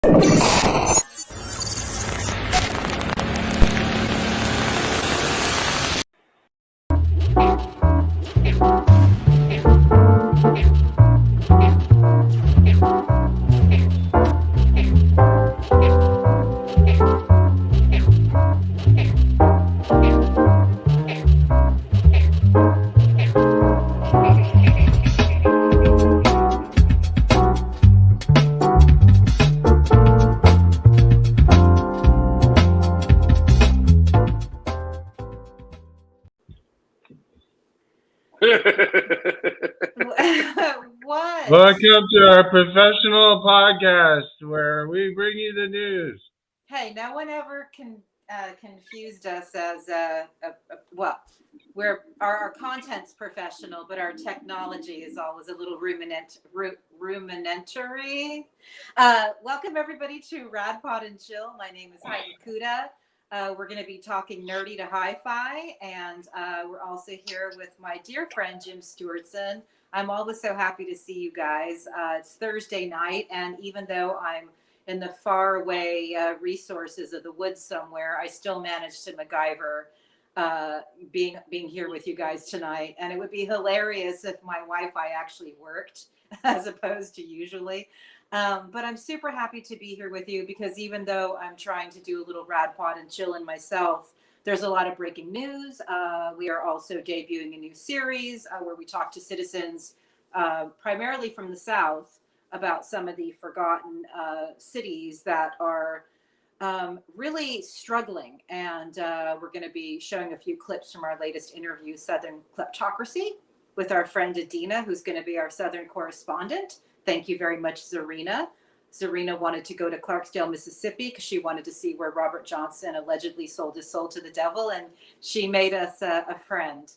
What? Welcome to our professional podcast where we bring you the news. Hey, no one ever confused us as well. Our content's professional, but our technology is always a little rudimentary. Welcome everybody to Rad Pod and Chill. My name is Heidi Kuda. We're going to be talking nerdy to hi-fi, and we're also here with my dear friend Jim Stewartson. I'm always so happy to see you guys. It's Thursday night, and even though I'm in the faraway resources of the woods somewhere, I still managed to MacGyver being here with you guys tonight. And it would be hilarious if my Wi-Fi actually worked as opposed to usually. But I'm super happy to be here with you because even though I'm trying to do a little Rad Pod and chillin' myself, there's a lot of breaking news. We are also debuting a new series where we talk to citizens primarily from the South about some of the forgotten cities that are really struggling. And we're going to be showing a few clips from our latest interview, Southern Kleptocracy, with our friend Adina, who's going to be our Southern correspondent. Thank you very much, Zarina. Zarina wanted to go to Clarksdale, Mississippi, because she wanted to see where Robert Johnson allegedly sold his soul to the devil, and she made us a friend.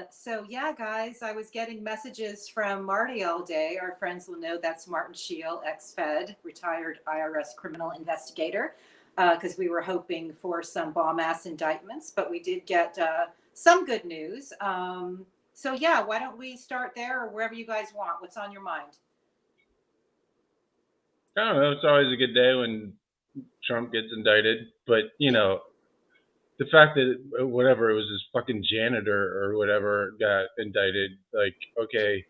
So yeah, guys, I was getting messages from Marty all day. Our friends will know that's Martin Scheel, ex-Fed, retired IRS criminal investigator, because we were hoping for some bomb-ass indictments, but we did get some good news. So yeah, why don't we start there or wherever you guys want? What's on your mind? I don't know. It's always a good day when Trump gets indicted, but you know, the fact that whatever it was his fucking janitor or whatever got indicted, like, okay,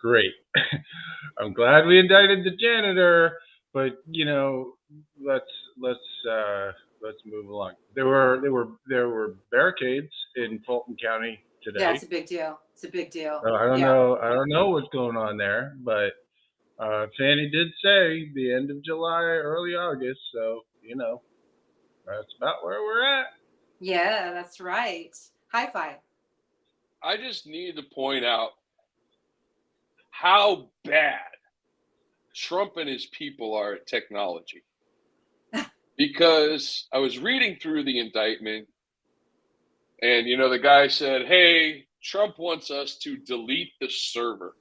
great. I'm glad we indicted the janitor, but you know, let's move along. There were barricades in Fulton County today. Yeah, it's a big deal. It's a big deal. So I don't know what's going on there, but Fanny did say the end of July, early August. So you know, that's about where we're at. Yeah, that's right. High five. I just need to point out how bad Trump and his people are at technology. Because I was reading through the indictment, and you know, the guy said, "Hey, Trump wants us to delete the server."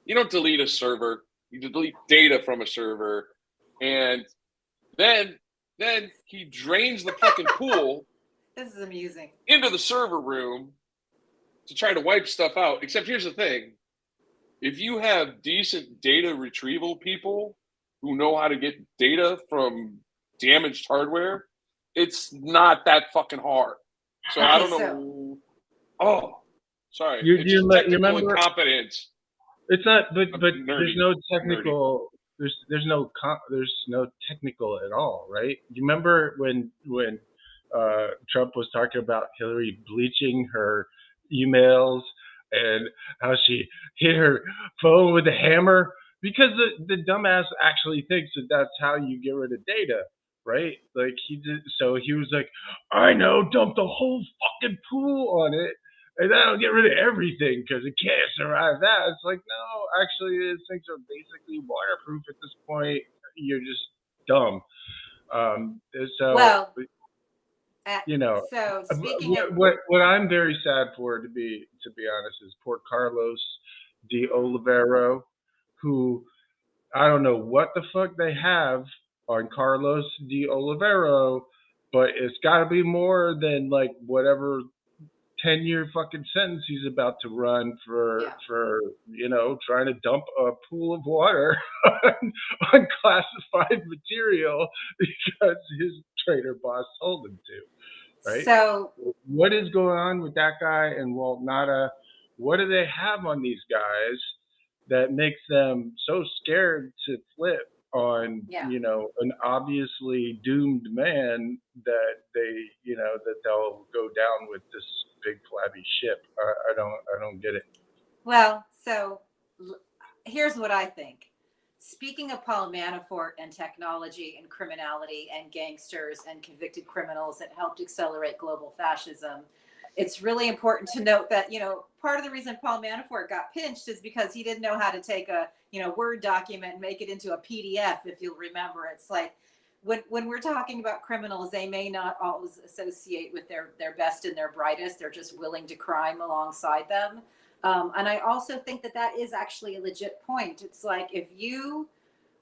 You don't delete a server; you delete data from a server, and then he drains the fucking pool. This is amusing. Into the server room to try to wipe stuff out. Except here's the thing: if you have decent data retrieval people who know how to get data from damaged hardware, it's not that fucking hard. So I don't know. Oh, sorry. It's just technical incompetence. It's not, but there's no technical. There's no technical at all, right? You remember when Trump was talking about Hillary bleaching her emails and how she hit her phone with a hammer? Because the dumbass actually thinks that that's how you get rid of data, right? Like he did. So he was like, I know, dump the whole fucking pool on it. And that'll get rid of everything because it can't survive that. It's like, no, actually, these things are basically waterproof at this point. You're just dumb. So, well, you know, so speaking of what I'm very sad for, to be honest, is poor Carlos de Oliveira, who I don't know what the fuck they have on Carlos de Oliveira, but it's got to be more than like whatever 10-year fucking sentence he's about to run for trying to dump a pool of water on classified material because his trader boss told him to. Right? So what is going on with that guy and Walt Nada? What do they have on these guys that makes them so scared to flip on an obviously doomed man that that they'll go down with this big flabby ship? I don't get it. Well, so here's what I think. Speaking of Paul Manafort and technology and criminality and gangsters and convicted criminals that helped accelerate global fascism, it's really important to note that, part of the reason Paul Manafort got pinched is because he didn't know how to take a, Word document and make it into a PDF, if you'll remember. It's like when we're talking about criminals, they may not always associate with their best and their brightest. They're just willing to crime alongside them. And I also think that is actually a legit point. It's like if you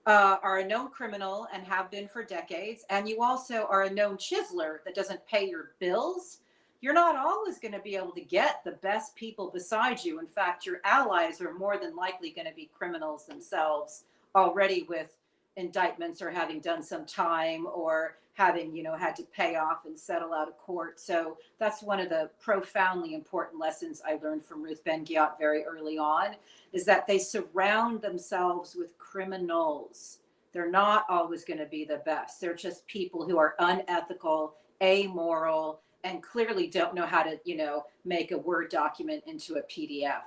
are a known criminal and have been for decades, and you also are a known chiseler that doesn't pay your bills, you're not always going to be able to get the best people beside you. In fact, your allies are more than likely going to be criminals themselves, already with indictments or having done some time or having, had to pay off and settle out of court. So that's one of the profoundly important lessons I learned from Ruth Ben-Ghiat very early on, is that they surround themselves with criminals. They're not always going to be the best. They're just people who are unethical, amoral, and clearly don't know how to, make a Word document into a PDF.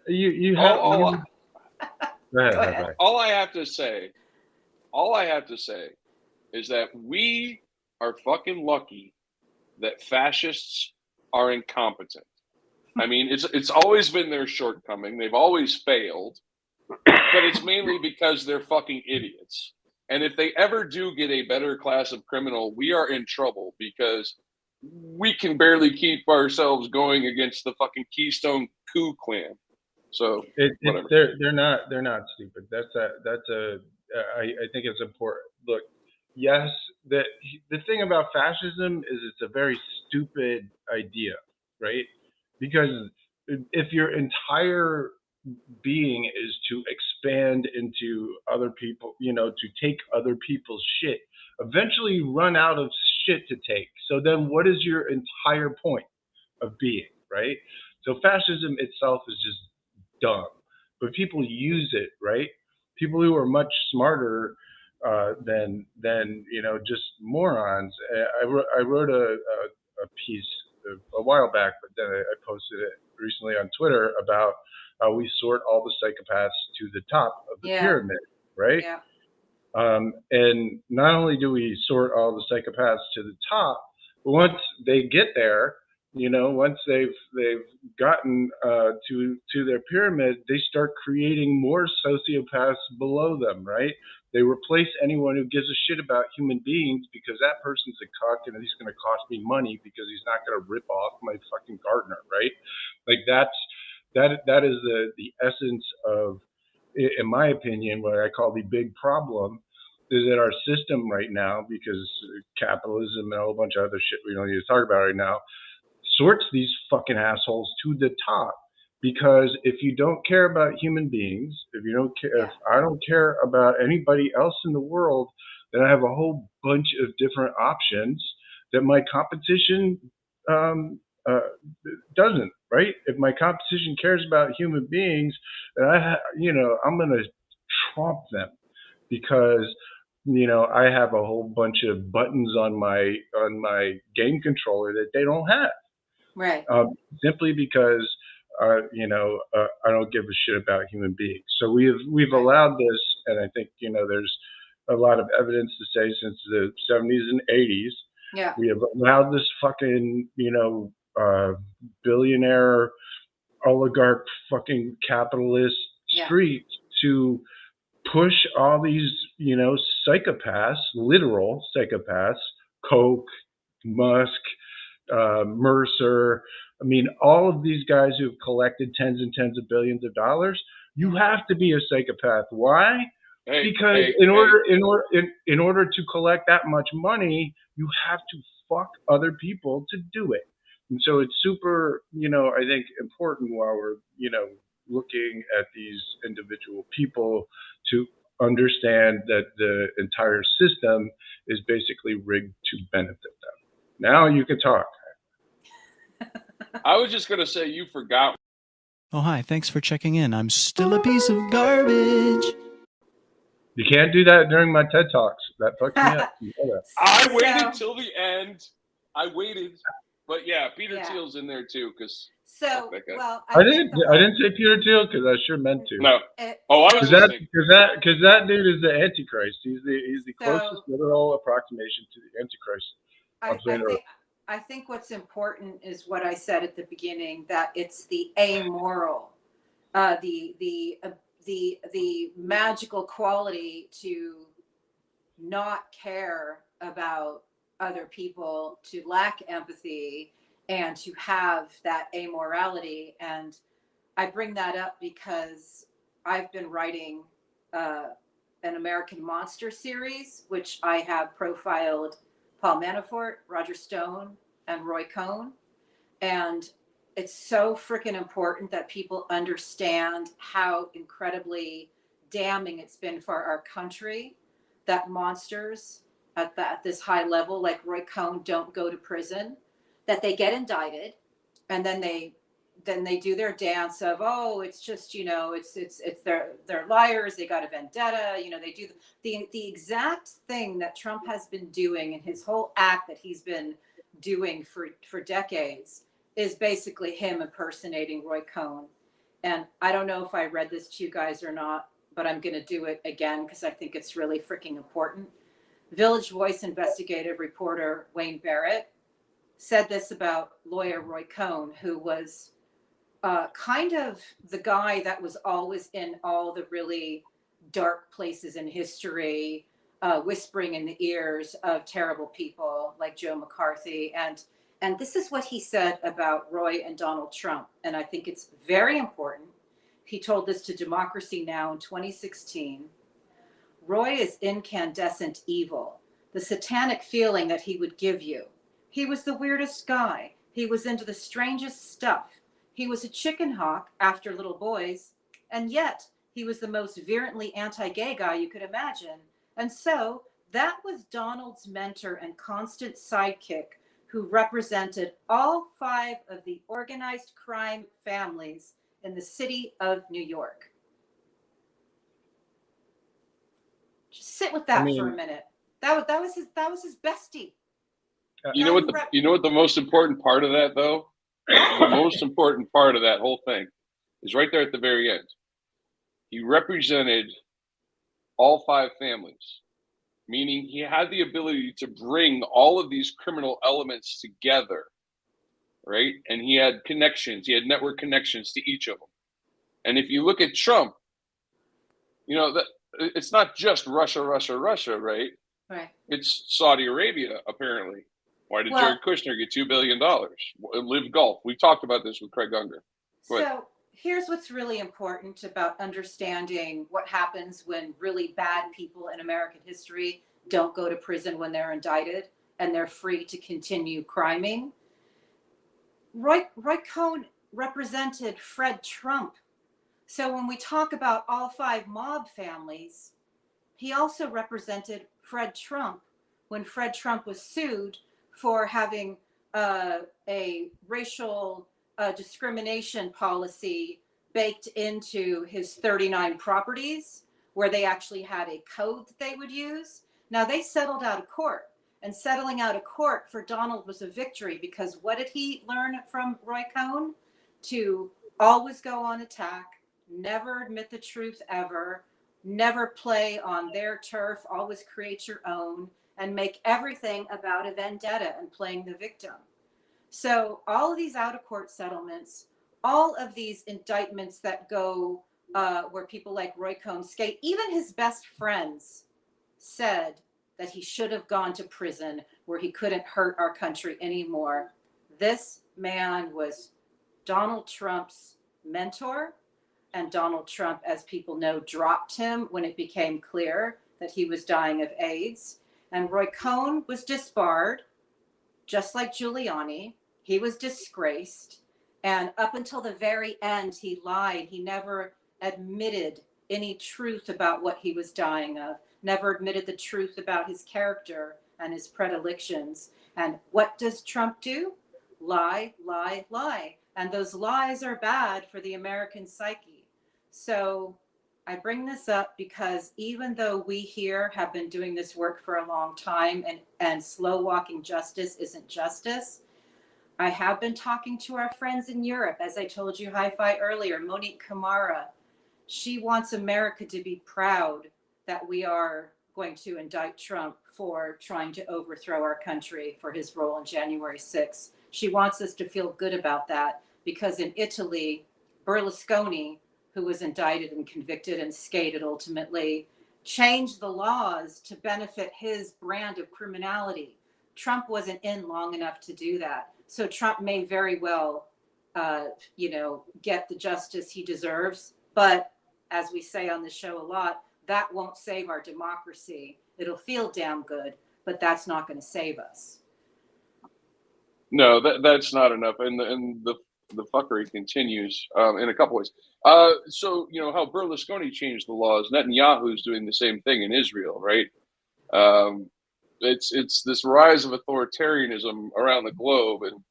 You have all I have to say is that we are fucking lucky that fascists are incompetent. I mean, it's always been their shortcoming. They've always failed, but it's mainly because they're fucking idiots. And if they ever do get a better class of criminal, we are in trouble because we can barely keep ourselves going against the fucking Keystone Coup clan. So they're not stupid. I think it's important. Look, yes, the thing about fascism is it's a very stupid idea, right? Because if your entire being is to expand into other people, to take other people's shit, eventually you run out of shit to take. So then what is your entire point of being, right? So fascism itself is just dumb, but people use it, right? People who are much smarter than just morons. I wrote a piece a while back, but then I posted it recently on Twitter about how we sort all the psychopaths to the top of the pyramid, right? Yeah. And not only do we sort all the psychopaths to the top, but once they get there, once they've gotten to their pyramid, they start creating more sociopaths below them, right? They replace anyone who gives a shit about human beings because that person's a cuck and he's going to cost me money because he's not going to rip off my fucking gardener, right? Like that is the essence of, in my opinion, what I call the big problem is that our system right now, because capitalism and a whole bunch of other shit we don't need to talk about right now, sorts these fucking assholes to the top. Because if you don't care about human beings, if I don't care about anybody else in the world, then I have a whole bunch of different options that my competition doesn't, right? If my competition cares about human beings, then I'm going to trump them because I have a whole bunch of buttons on my game controller that they don't have. Right. Simply because I don't give a shit about human beings. So we've allowed this, and I think there's a lot of evidence to say since the 70s and 80s, we have allowed this fucking billionaire oligarch fucking capitalist street to push all these psychopaths, literal psychopaths, Koch, Musk, Mercer. I mean, all of these guys who've collected tens and tens of billions of dollars. You have to be a psychopath. Why? Because in order to collect that much money, you have to fuck other people to do it. And so it's super, I think important while we're, looking at these individual people to understand that the entire system is basically rigged to benefit them. Now you can talk. I was just going to say, you forgot. Oh, hi. Thanks for checking in. I'm still a piece of garbage. You can't do that during my TED Talks. That fucks me up. You know that. I waited till the end. I waited. But yeah, Peter Yeah. Thiel's in there too, because well, I didn't say Peter Thiel because I sure meant to. no. Oh, I was listening. Because that dude is the Antichrist. He's the closest literal approximation to the Antichrist. I think what's important is what I said at the beginning, that it's the amoral, the magical quality to not care about other people, to lack empathy, and to have that amorality. And I bring that up because I've been writing an American Monster series, which I have profiled Paul Manafort, Roger Stone, and Roy Cohn. And it's so freaking important that people understand how incredibly damning it's been for our country that monsters at this high level, like Roy Cohn, don't go to prison, that they get indicted, and then they do their dance of, oh, it's just, it's they're liars, they got a vendetta, they do the exact thing that Trump has been doing, and his whole act that he's been doing for decades is basically him impersonating Roy Cohn. And I don't know if I read this to you guys or not, but I'm going to do it again because I think it's really freaking important. Village Voice investigative reporter Wayne Barrett said this about lawyer Roy Cohn, who was kind of the guy that was always in all the really dark places in history, whispering in the ears of terrible people like Joe McCarthy. And this is what he said about Roy and Donald Trump. And I think it's very important. He told this to Democracy Now! In 2016. Roy is incandescent evil, the satanic feeling that he would give you. He was the weirdest guy. He was into the strangest stuff. He was a chicken hawk after little boys, and yet he was the most virulently anti-gay guy you could imagine. And so that was Donald's mentor and constant sidekick, who represented all 5 of the organized crime families in the city of New York. Just sit with that for a minute. That was his bestie. You know what the most important part of that, though? The most important part of that whole thing is right there at the very end. He represented all 5 families, meaning he had the ability to bring all of these criminal elements together, right? And he had connections. He had network connections to each of them. And if you look at Trump, that it's not just Russia, right? Right. It's Saudi Arabia, apparently. Why did Jared Kushner get $2 billion? Live Gulf. We talked about this with Craig Unger. So here's what's really important about understanding what happens when really bad people in American history don't go to prison when they're indicted and they're free to continue criming. Roy Cohn represented Fred Trump. So when we talk about all 5 mob families, he also represented Fred Trump when Fred Trump was sued for having a racial discrimination policy baked into his 39 properties, where they actually had a code that they would use. Now, they settled out of court, and settling out of court for Donald was a victory, because what did he learn from Roy Cohn? To always go on attack, never admit the truth ever, never play on their turf, always create your own, and make everything about a vendetta and playing the victim. So all of these out-of-court settlements, all of these indictments that go where people like Roy Cohn skate, even his best friends said that he should have gone to prison where he couldn't hurt our country anymore. This man was Donald Trump's mentor, and Donald Trump, as people know, dropped him when it became clear that he was dying of AIDS. And Roy Cohn was disbarred, just like Giuliani. He was disgraced. And up until the very end, he lied. He never admitted any truth about what he was dying of, never admitted the truth about his character and his predilections. And what does Trump do? Lie, lie, lie. And those lies are bad for the American psyche. So I bring this up because even though we here have been doing this work for a long time, and slow walking justice isn't justice, I have been talking to our friends in Europe. As I told you, Hi-Fi earlier, Monique Kamara, she wants America to be proud that we are going to indict Trump for trying to overthrow our country for his role in January 6th. She wants us to feel good about that because in Italy, Berlusconi, who was indicted and convicted and skated ultimately, changed the laws to benefit his brand of criminality. Trump wasn't in long enough to do that. So Trump may very well, get the justice he deserves. But as we say on the show a lot, that won't save our democracy. It'll feel damn good, but that's not going to save us. No, that's not enough. And the fuckery continues in a couple ways. So, how Berlusconi changed the laws, Netanyahu's doing the same thing in Israel, right? It's this rise of authoritarianism around the globe. And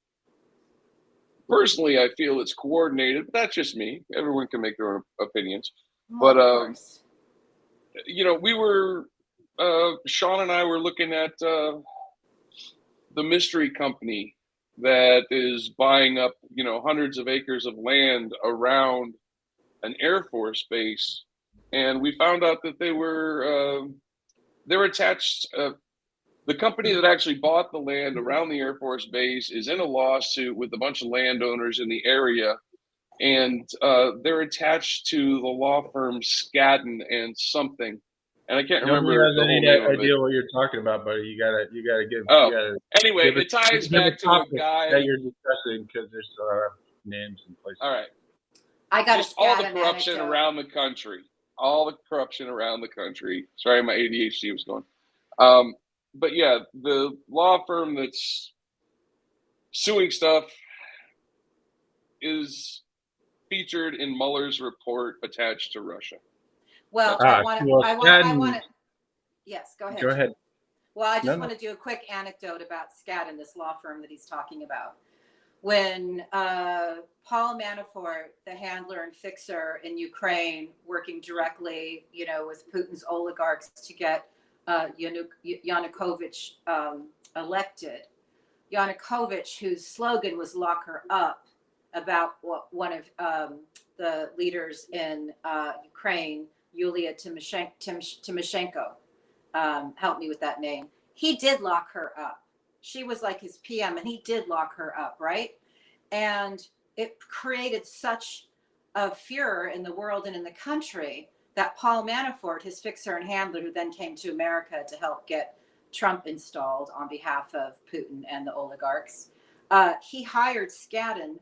personally, I feel it's coordinated, but that's just me. Everyone can make their own opinions. Well, But, we were, Sean and I were looking at the mystery company that is buying up, hundreds of acres of land around an Air Force base. And we found out that they were attached. The company that actually bought the land around the Air Force base is in a lawsuit with a bunch of landowners in the area. And they're attached to the law firm Skadden and something. And I can't remember Nobody has the whole any name of idea it. what you're talking about, buddy. You gotta give. Oh, You gotta anyway, give it ties give back to a topic guy. that you're discussing because there's names and places. All right. I got Just all the an corruption anecdote. around the country. All the corruption around the country. Sorry, my ADHD was going. But yeah, the law firm that's suing stuff is featured in Mueller's report attached to Russia. Well, Ah, I want well, to. Yes, go ahead. Go ahead. Well, I just No. want to do a quick anecdote about Skadden, this law firm that he's talking about. When Paul Manafort, the handler and fixer in Ukraine, working directly, with Putin's oligarchs to get Yanukovych elected, Yanukovych, whose slogan was "Lock her up," about what one of the leaders in Ukraine, Yulia Tymoshenko, help me with that name. He did lock her up. She was like his PM, and he did lock her up, right? And it created such a furor in the world and in the country that Paul Manafort, his fixer and handler, who then came to America to help get Trump installed on behalf of Putin and the oligarchs, he hired Skadden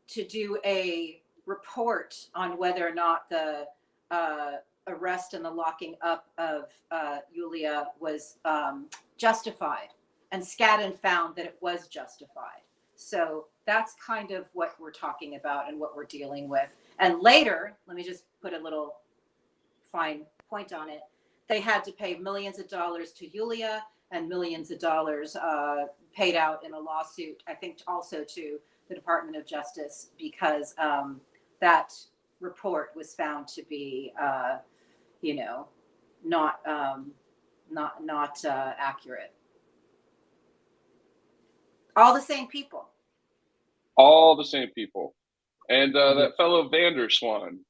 to do a report on whether or not the arrest and the locking up of Yulia was justified. And Skadden found that it was justified. So that's kind of what we're talking about and what we're dealing with. And later, let me just put a little fine point on it. They had to pay millions of dollars to Yulia and millions of dollars paid out in a lawsuit, I think also to the Department of Justice, because that report was found to be, not accurate. All the same people. All the same people. And that fellow Vanderswan.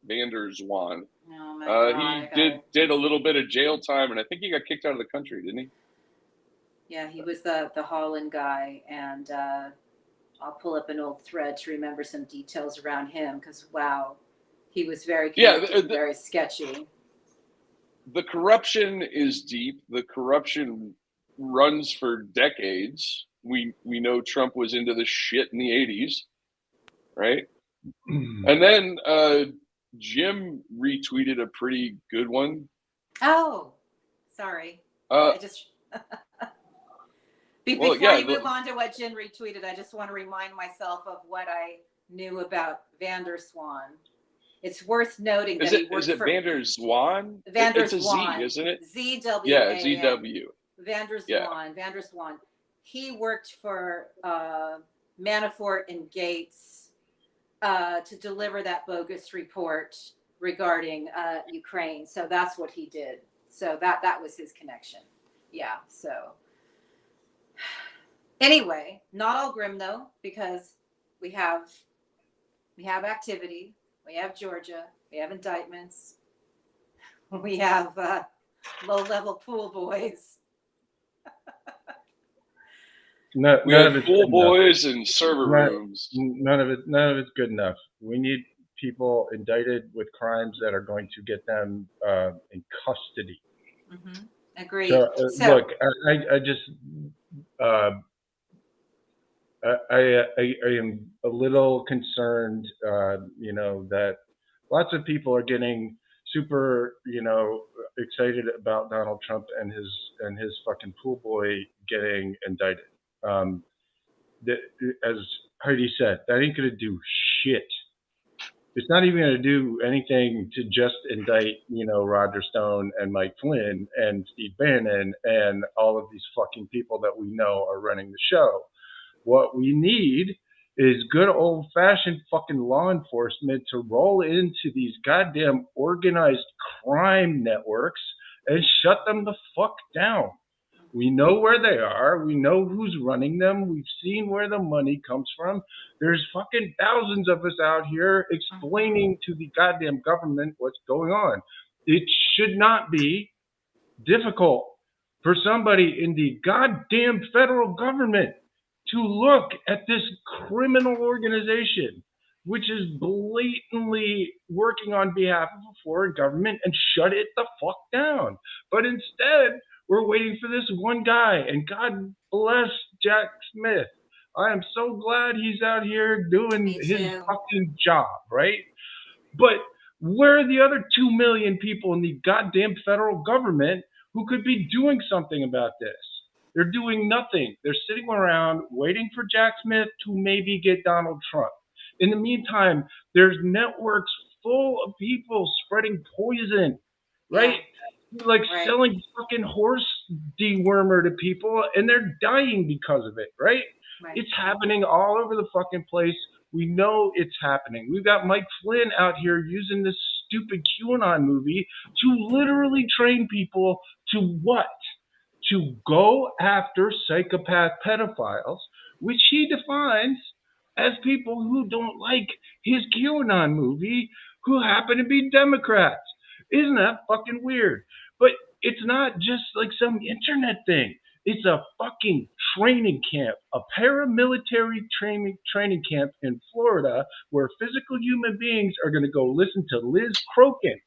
Oh my God, he did a little bit of jail time, and I think he got kicked out of the country, didn't he? Yeah, he was the Holland guy, and I'll pull up an old thread to remember some details around him, because wow, he was very very sketchy. The corruption is deep. The corruption runs for decades. We know Trump was into this shit in the 80s, right? And then Jim retweeted a pretty good one. Oh, sorry. Before you move on to what Jen retweeted, I just want to remind myself of what I knew about Vander Swan. It's worth noting that he worked for... Is it Vander Swan? Vander It's a Swan. Z, isn't it? ZW. Yeah, ZW. Vander Swan. Yeah. Vander Swan. He worked for Manafort and Gates to deliver that bogus report regarding Ukraine. So that's what he did. So that was his connection. Yeah. So anyway, not all grim though, because we have activity. We have Georgia. We have indictments. We have low-level pool boys. We have pool boys and server rooms. None of it's good enough. We need people indicted with crimes that are going to get them in custody. Mm-hmm. Agreed. So, look, I just I am a little concerned, that lots of people are getting super, excited about Donald Trump and his fucking pool boy getting indicted. As Heidi said, that ain't gonna do shit. It's not even gonna do anything to just indict, Roger Stone and Mike Flynn and Steve Bannon and all of these fucking people that we know are running the show. What we need is good old-fashioned fucking law enforcement to roll into these goddamn organized crime networks and shut them the fuck down. We know where they are. We know who's running them. We've seen where the money comes from. There's fucking thousands of us out here explaining to the goddamn government what's going on. It should not be difficult for somebody in the goddamn federal government to look at this criminal organization, which is blatantly working on behalf of a foreign government, and shut it the fuck down. But instead, we're waiting for this one guy, and God bless Jack Smith. I am so glad he's out here doing his fucking job, right? But where are the other 2 million people in the goddamn federal government who could be doing something about this? They're doing nothing. They're sitting around waiting for Jack Smith to maybe get Donald Trump. In the meantime, there's networks full of people spreading poison, right? Selling fucking horse dewormer to people, and they're dying because of it, right? It's happening all over the fucking place. We know it's happening. We've got Mike Flynn out here using this stupid QAnon movie to literally train people to what? To go after psychopath pedophiles, which he defines as people who don't like his QAnon movie, who happen to be Democrats. Isn't that fucking weird? But it's not just like some internet thing. It's a fucking training camp, a paramilitary training camp in Florida where physical human beings are going to go listen to Liz Crokin.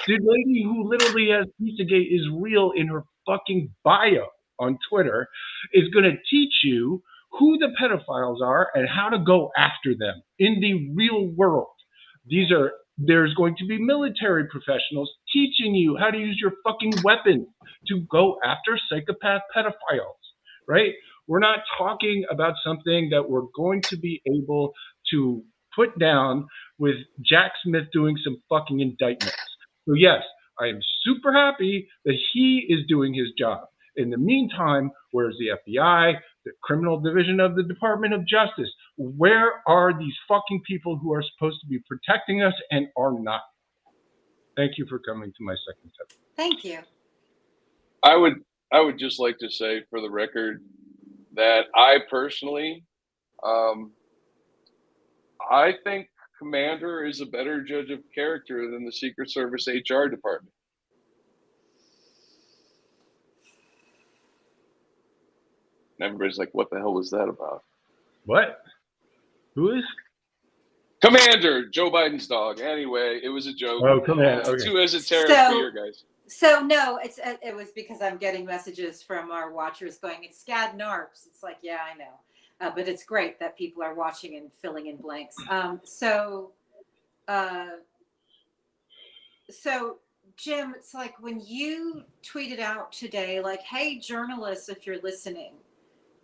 The lady who literally has Pizzagate is real in her fucking bio on Twitter is going to teach you who the pedophiles are and how to go after them in the real world. There's going to be military professionals teaching you how to use your fucking weapons to go after psychopath pedophiles, right? We're not talking about something that we're going to be able to put down with Jack Smith doing some fucking indictments. So yes, I am super happy that he is doing his job. In the meantime, where's the FBI, the criminal division of the Department of Justice? Where are these fucking people who are supposed to be protecting us and are not? Thank you for coming to my second tip. Thank you. I would just like to say for the record that I personally, I think Commander is a better judge of character than the Secret Service HR department. And everybody's like, what the hell was that about? What? Who is? Commander, Joe Biden's dog. Anyway, it was a joke. Oh, Commander. Okay. Too esoteric for your guys. So no, it was because I'm getting messages from our watchers going, it's Scad Narps. It's like, yeah, I know. But it's great that people are watching and filling in blanks. So Jim, it's like when you tweeted out today, like, hey, journalists, if you're listening,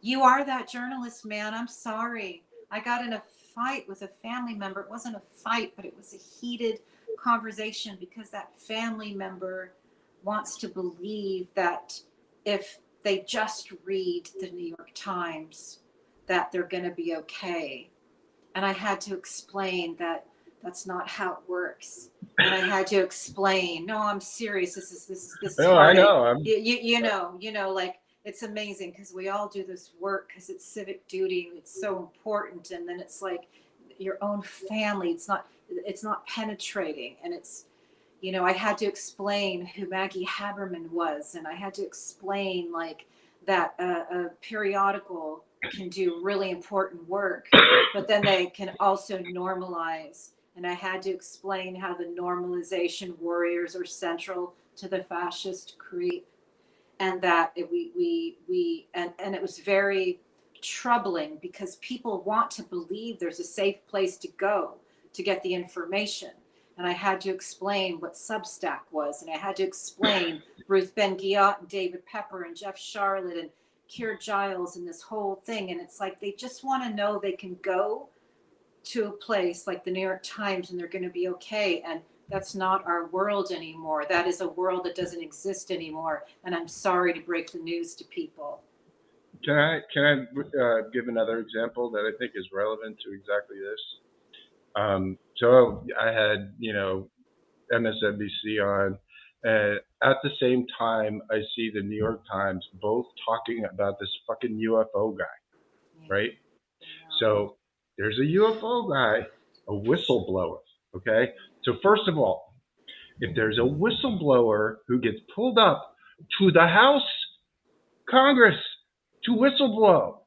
You are that journalist, man. I'm sorry. I got in a fight with a family member. It wasn't a fight, but it was a heated conversation because that family member wants to believe that if they just read the New York Times, that they're going to be okay. And I had to explain that that's not how it works. And I had to explain, no, I'm serious. This is No, I know. you know, like, it's amazing because we all do this work because it's civic duty. It's so important. And then it's like your own family. It's not penetrating. And it's, you know, I had to explain who Maggie Haberman was. And I had to explain like that a periodical can do really important work, but then they can also normalize. And I had to explain how the normalization warriors are central to the fascist creep. And that it was very troubling because people want to believe there's a safe place to go to get the information. And I had to explain what Substack was, and I had to explain Ruth Ben-Ghiat and David Pepper and Jeff Charlotte and Keir Giles and this whole thing. And it's like they just want to know they can go to a place like the New York Times and they're going to be okay. And that's not our world anymore. That is a world that doesn't exist anymore. And I'm sorry to break the news to people. Can I give another example that I think is relevant to exactly this? So I had, MSNBC on, and at the same time, I see the New York Times both talking about this fucking UFO guy, right? So there's a UFO guy, a whistleblower, okay? So first of all, if there's a whistleblower who gets pulled up to the House, Congress, to whistleblow,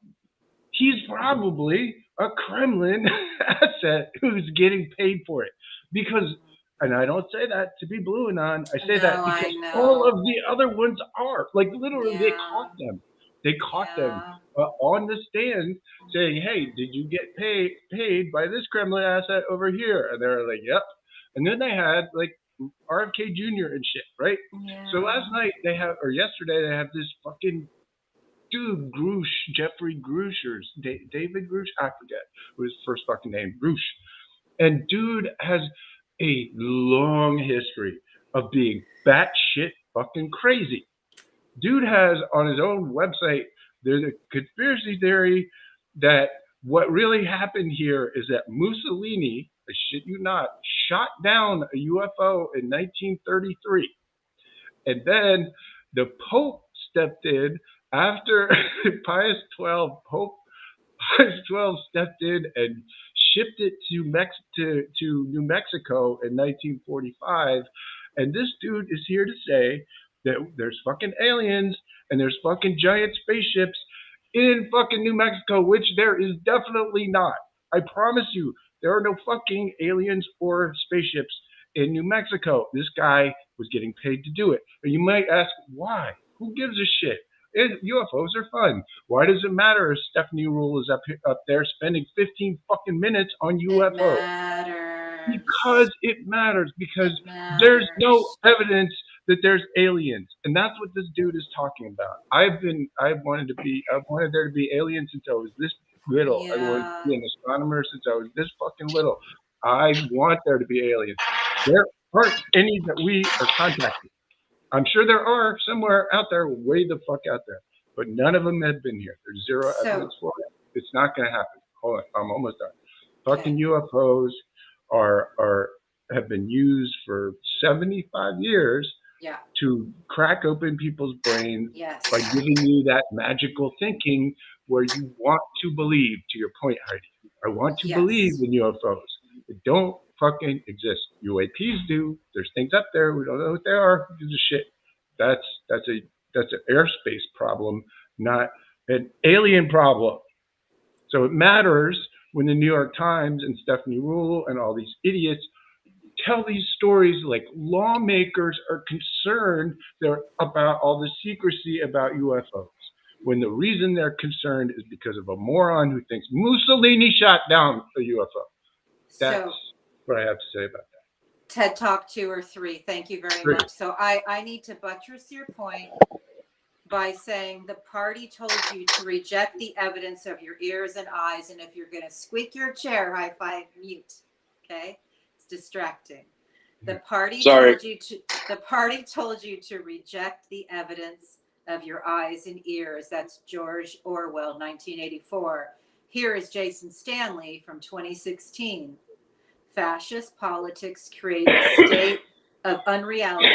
he's probably a Kremlin asset who's getting paid for it. Because, and I don't say that to be blue and on, I say that because all of the other ones are. Like, literally, they caught them. They caught them on the stand saying, hey, did you get paid by this Kremlin asset over here? And they're like, yep. And then they had, like, RFK Jr. and shit, right? Yeah. So last night yesterday they have this fucking dude, Jeffrey Grush, or David Grush, I forget what his first fucking name, Grush. And dude has a long history of being batshit fucking crazy. Dude has on his own website, there's a conspiracy theory that what really happened here is that Mussolini, I shit you not, shot down a UFO in 1933. And then the Pope stepped in after Pius XII stepped in and shipped it to New Mexico in 1945. And this dude is here to say that there's fucking aliens and there's fucking giant spaceships in fucking New Mexico, which there is definitely not. I promise you, there are no fucking aliens or spaceships in New Mexico. This guy was getting paid to do it. And you might ask, why? Who gives a shit? UFOs are fun. Why does it matter if Stephanie Rule is up there spending 15 fucking minutes on UFOs? It matters. Because it matters. Because there's no evidence that there's aliens, and that's what this dude is talking about. I wanted there to be aliens since I was this little. Yeah. I wanted to be an astronomer since I was this fucking little. I want there to be aliens. There aren't any that we are contacting. I'm sure there are somewhere out there, way the fuck out there, but none of them have been here. There's zero evidence for it. It's not going to happen. Hold on, I'm almost done. Fucking UFOs have been used for 75 years to crack open people's brains by giving you that magical thinking where you want to believe. To your point, Heidi, I want to believe in UFOs. They don't fucking exist. UAPs do. There's things up there. We don't know what they are. Who gives a shit? That's an airspace problem, not an alien problem. So it matters when the New York Times and Stephanie Rule and all these idiots tell these stories like lawmakers are concerned about all the secrecy about UFOs, when the reason they're concerned is because of a moron who thinks Mussolini shot down a UFO. That's what I have to say about that. TED Talk 2 or 3. Thank you very much. So I need to buttress your point by saying the party told you to reject the evidence of your ears and eyes, and if you're going to squeak your chair, high five, mute. Okay, it's distracting. The party told you to. The party told you to reject the evidence of your eyes and ears. That's George Orwell, 1984. Here is Jason Stanley from 2016. Fascist politics create a state of unreality.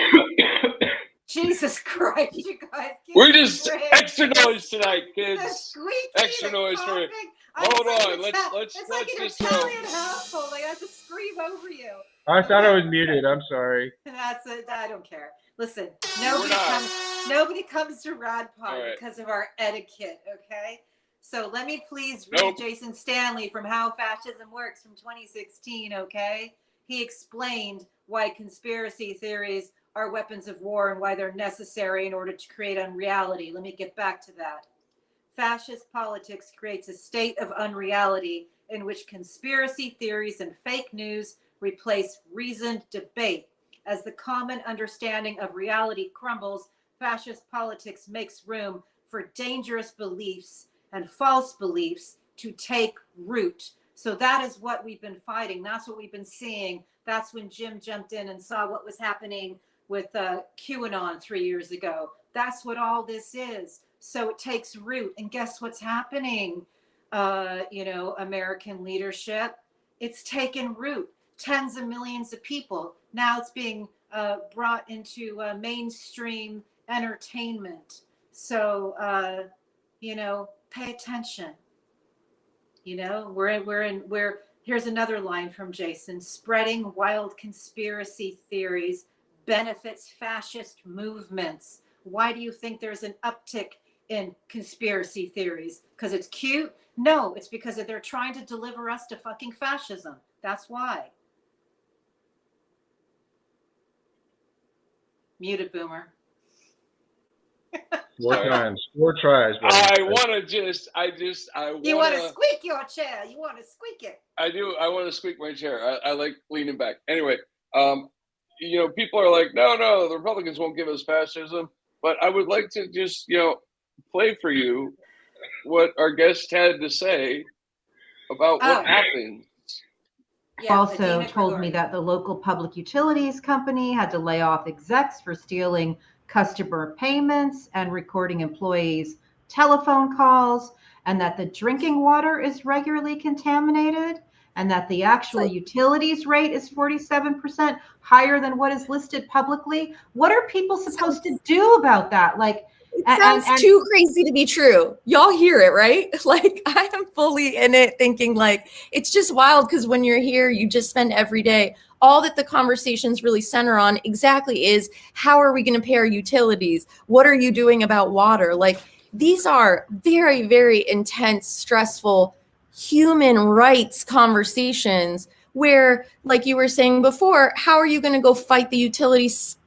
Jesus Christ, you guys! We're just extra noise tonight, The kids. squeaky, Extra the noise for coughing. it. Hold on, let's It's like an just Italian household. I have to scream over you. I thought I was muted. I'm sorry. That's it. I don't care. Listen, nobody comes to Rad Pod because of our etiquette. Okay. So let me please read Jason Stanley from How Fascism Works from 2016. Okay. He explained why conspiracy theories are weapons of war and why they're necessary in order to create unreality. Let me get back to that. Fascist politics creates a state of unreality in which conspiracy theories and fake news replace reasoned debate. As the common understanding of reality crumbles, fascist politics makes room for dangerous beliefs and false beliefs to take root. So that is what we've been fighting. That's what we've been seeing. That's when Jim jumped in and saw what was happening with QAnon 3 years ago. That's what all this is. So it takes root. And guess what's happening? American leadership, it's taken root. Tens of millions of people. Now it's being brought into mainstream entertainment. So, pay attention. Here's another line from Jason. Spreading wild conspiracy theories benefits fascist movements. Why do you think there's an uptick in conspiracy theories? Because it's cute? No, it's because they're trying to deliver us to fucking fascism. That's why. Muted, boomer. Four tries. I want to You want to squeak your chair. You want to squeak it. I do. I want to squeak my chair. I like leaning back. Anyway, people are like, no, the Republicans won't give us fascism. But I would like to just, play for you what our guest had to say about what happened. Yeah, also told me that the local public utilities company had to lay off execs for stealing customer payments and recording employees' telephone calls, and that the drinking water is regularly contaminated, and that the actual utilities rate is 47% higher than what is listed publicly. What are people supposed to do about that? It sounds too crazy to be true. Y'all hear it, right? I am fully in it thinking it's just wild because when you're here, you just spend every day. All that the conversations really center on exactly is how are we going to pay our utilities? What are you doing about water? These are very, very intense, stressful human rights conversations where, like you were saying before, how are you going to go fight the utilities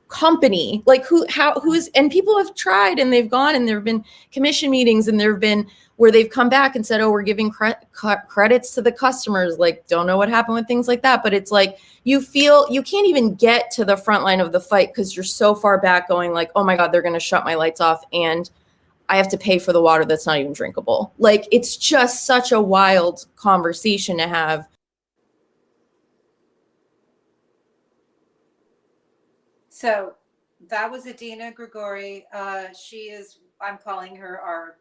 company? Who's, and people have tried and they've gone and there have been commission meetings and there have been where they've come back and said, oh, we're giving credits to the customers. Don't know what happened with things like that. But it's you feel you can't even get to the front line of the fight because you're so far back going oh my God, they're going to shut my lights off and I have to pay for the water that's not even drinkable. It's just such a wild conversation to have. So that was Adina Grigori. She is, I'm calling her our,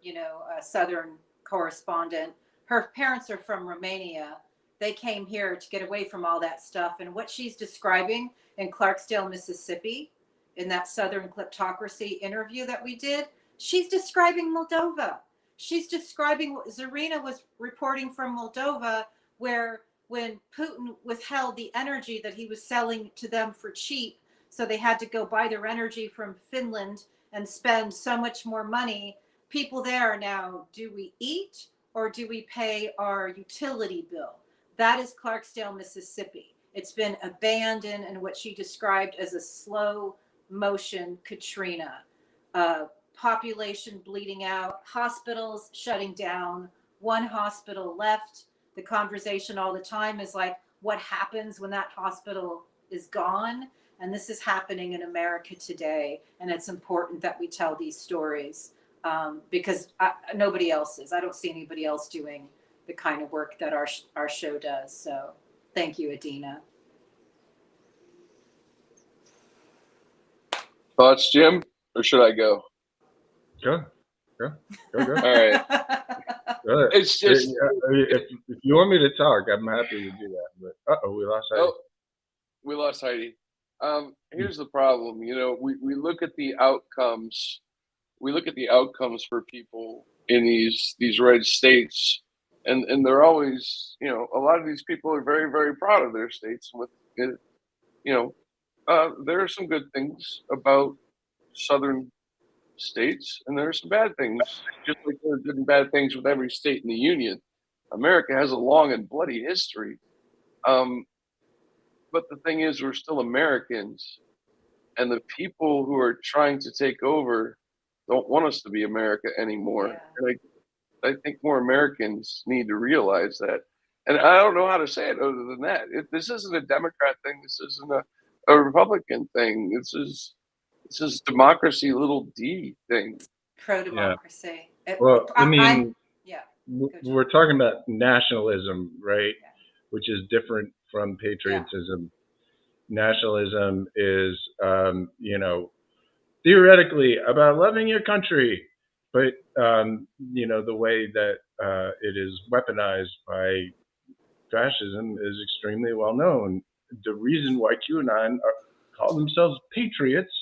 Southern correspondent. Her parents are from Romania. They came here to get away from all that stuff. And what she's describing in Clarksdale, Mississippi, in that Southern Kleptocracy interview that we did, she's describing Moldova. She's describing what Zarina was reporting from Moldova, where when Putin withheld the energy that he was selling to them for cheap, so they had to go buy their energy from Finland and spend so much more money. People there are now, do we eat or do we pay our utility bill? That is Clarksdale, Mississippi. It's been abandoned in what she described as a slow motion Katrina. Population bleeding out, hospitals shutting down, one hospital left. The conversation all the time is what happens when that hospital is gone? And this is happening in America today. And it's important that we tell these stories because nobody else is. I don't see anybody else doing the kind of work that our show does. So thank you, Adina. Thoughts, Jim? Or should I go? Go. All right. It's just if you want me to talk, I'm happy to do that. But we lost Heidi. Oh, we lost Heidi. Here's the problem. You know, we look at the outcomes. We look at the outcomes for people in these red states, and they're always, you know, a lot of these people are very, very proud of their states. And with, you know, there are some good things about southern states, and there are some bad things, just like there are good and bad things with every state in the union. America has a long and bloody history. But the thing is, we're still Americans, and the people who are trying to take over don't want us to be America anymore. Yeah. And I think more Americans need to realize that. And I don't know how to say it other than that. This isn't a Democrat thing. This isn't a Republican thing. This is democracy, little d thing. Pro-democracy. Well, I mean, yeah. We're talking about nationalism, right? Yeah. Which is different from patriotism. Yeah. Nationalism is, you know, theoretically about loving your country, but you know, the way that it is weaponized by fascism is extremely well known. The reason why QAnon call themselves patriots,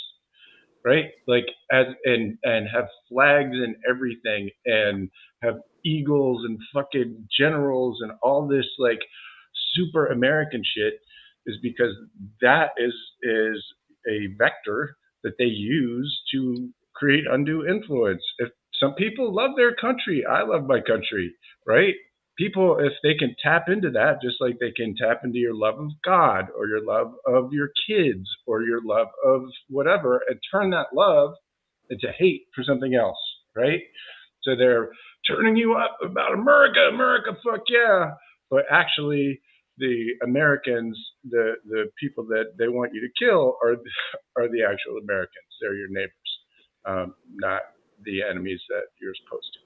right? Like and have flags and everything, and have eagles and fucking generals and all this like super American shit, is because that is a vector that they use to create undue influence. If some people love their country, I love my country, right? People, if they can tap into that, just like they can tap into your love of God or your love of your kids or your love of whatever, and turn that love into hate for something else, right? So they're turning you up about America, fuck yeah. But actually, the Americans, the people that they want you to kill are the actual Americans. They're your neighbors, not the enemies that you're supposed to.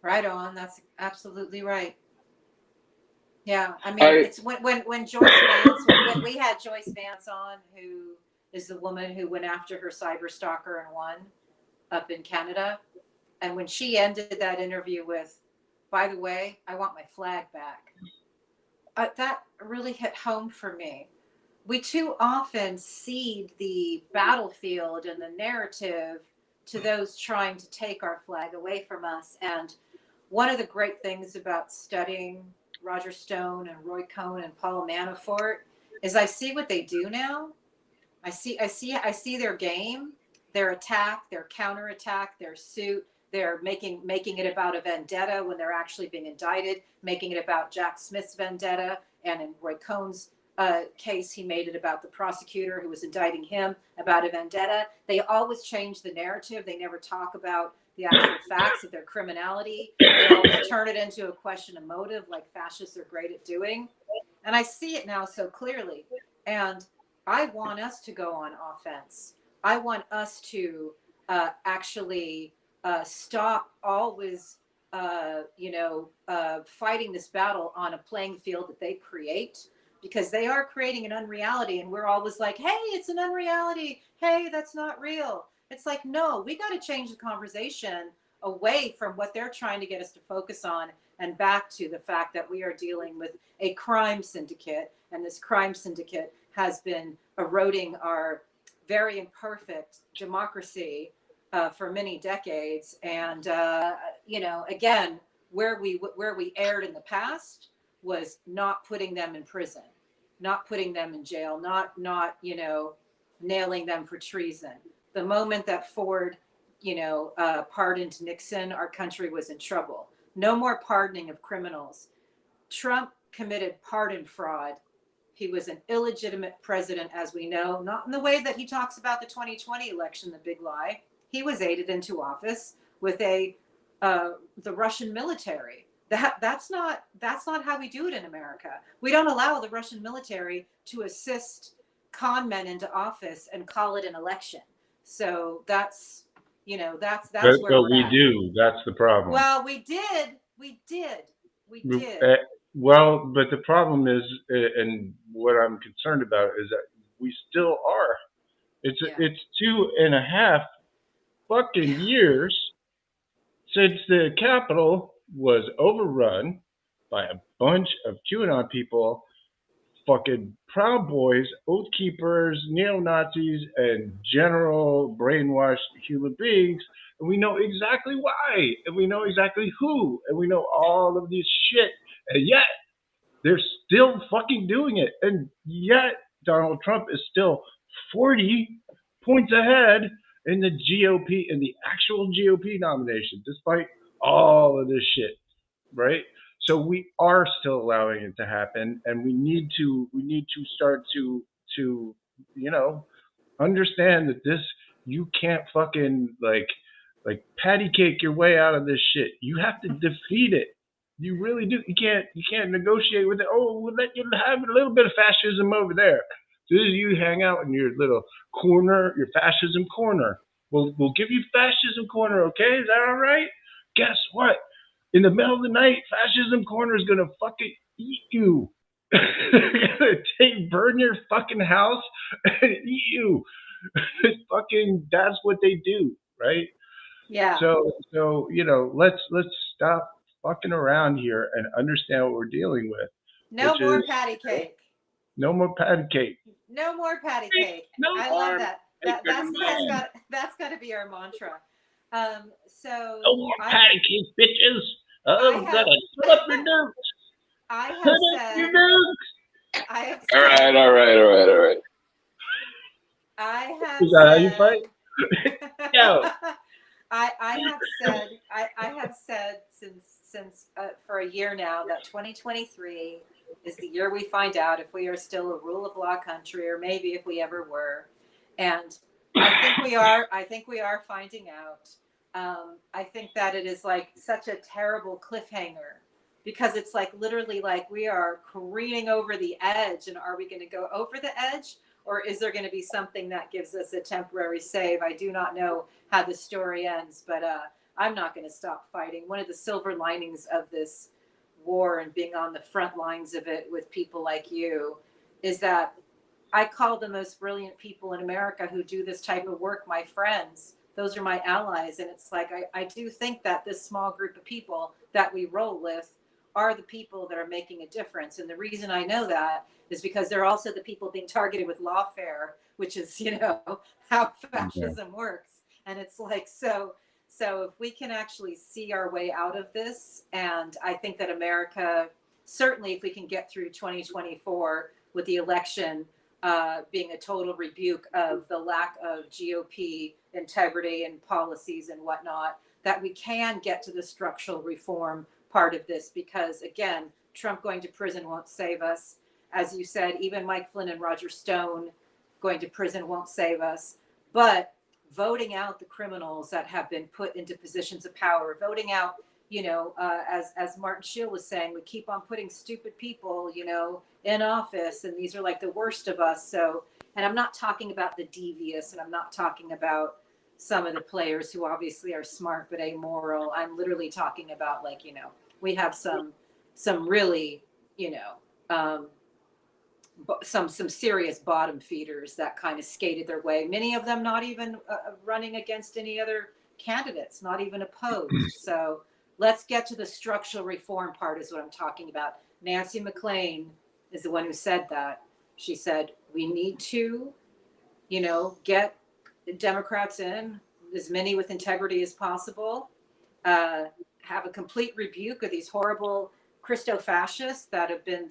Right on. That's absolutely right. Yeah, I mean, it's when Joyce Vance, when we had Joyce Vance on, who is the woman who went after her cyber stalker and won up in Canada, and when she ended that interview with, "By the way, I want my flag back," that really hit home for me. We too often cede the battlefield and the narrative to those trying to take our flag away from us. And one of the great things about studying Roger Stone and Roy Cohn and Paul Manafort is I see what they do now. I see their game, their attack, their counterattack, their suit. They're making it about a vendetta when they're actually being indicted, making it about Jack Smith's vendetta. And in Roy Cohn's case, he made it about the prosecutor who was indicting him about a vendetta. They always change the narrative. They never talk about the actual facts of their criminality. They always turn it into a question of motive, like fascists are great at doing. And I see it now so clearly. And I want us to go on offense. I want us to actually stop always, fighting this battle on a playing field that they create, because they are creating an unreality. And we're always like, hey, it's an unreality. Hey, that's not real. It's like, no, we got to change the conversation away from what they're trying to get us to focus on and back to the fact that we are dealing with a crime syndicate. And this crime syndicate has been eroding our very imperfect democracy for many decades. And, again, where we erred in the past was not putting them in prison, not putting them in jail, not nailing them for treason. The moment that Ford, pardoned Nixon, our country was in trouble. No more pardoning of criminals. Trump committed pardon fraud. He was an illegitimate president, as we know, not in the way that he talks about the 2020 election, the big lie. He was aided into office with the Russian military. That's not how we do it in America. We don't allow the Russian military to assist con men into office and call it an election. So that's where But we're we at. do. That's the problem. Well, we did. Well, but the problem is, and what I'm concerned about is that we still are. It's 2.5 fucking years since the Capitol was overrun by a bunch of QAnon people, fucking Proud Boys, Oath Keepers, neo-Nazis, and general brainwashed human beings. And we know exactly why, and we know exactly who, and we know all of this shit. And yet, they're still fucking doing it. And yet, Donald Trump is still 40 points ahead in the GOP, in the actual GOP nomination, despite all of this shit, right? So we are still allowing it to happen, and we need to start to understand that you can't fucking like patty cake your way out of this shit. You have to defeat it. You really do. You can't negotiate with it. Oh, we'll let you have a little bit of fascism over there. So you hang out in your little corner, your fascism corner. We'll give you fascism corner, okay? Is that all right? Guess what? In the middle of the night, fascism corner is gonna fucking eat you. Burn your fucking house and eat you. That's what they do, right? Yeah. So let's stop fucking around here and understand what we're dealing with. No more patty cake. No more patty cake. No more patty cake. I love that. That's got to be our mantra. So no more patty cake, bitches. I'm gonna put up your nukes. I have said. All right. I have Is that how you fight? Yo. I have said since for a year now that 2023 is the year we find out if we are still a rule of law country, or maybe if we ever were. And I think we are finding out. I think that it is like such a terrible cliffhanger, because it's like literally like we are careening over the edge, and are we going to go over the edge, or is there going to be something that gives us a temporary save? I do not know how the story ends, but I'm not going to stop fighting. One of the silver linings of this war and being on the front lines of it with people like you is that I call the most brilliant people in America who do this type of work my friends. Those are my allies. And it's like, I do think that this small group of people that we roll with are the people that are making a difference. And the reason I know that is because they're also the people being targeted with lawfare, which is, how fascism works. And it's like, so if we can actually see our way out of this, and I think that America, certainly if we can get through 2024 with the election being a total rebuke of the lack of GOP integrity and policies and whatnot, that we can get to the structural reform part of this, because again, Trump going to prison won't save us. As you said, even Mike Flynn and Roger Stone going to prison won't save us. But voting out the criminals that have been put into positions of power, voting out, as Martin Shield was saying, we keep on putting stupid people, in office, and these are like the worst of us. So, and I'm not talking about the devious, and I'm not talking about some of the players who obviously are smart but amoral. I'm literally talking about we have some really, some serious bottom feeders that kind of skated their way. Many of them not even running against any other candidates, not even opposed. So let's get to the structural reform part is what I'm talking about. Nancy McClain is the one who said that. She said, we need to, get Democrats in, as many with integrity as possible, have a complete rebuke of these horrible Christo-fascists that have been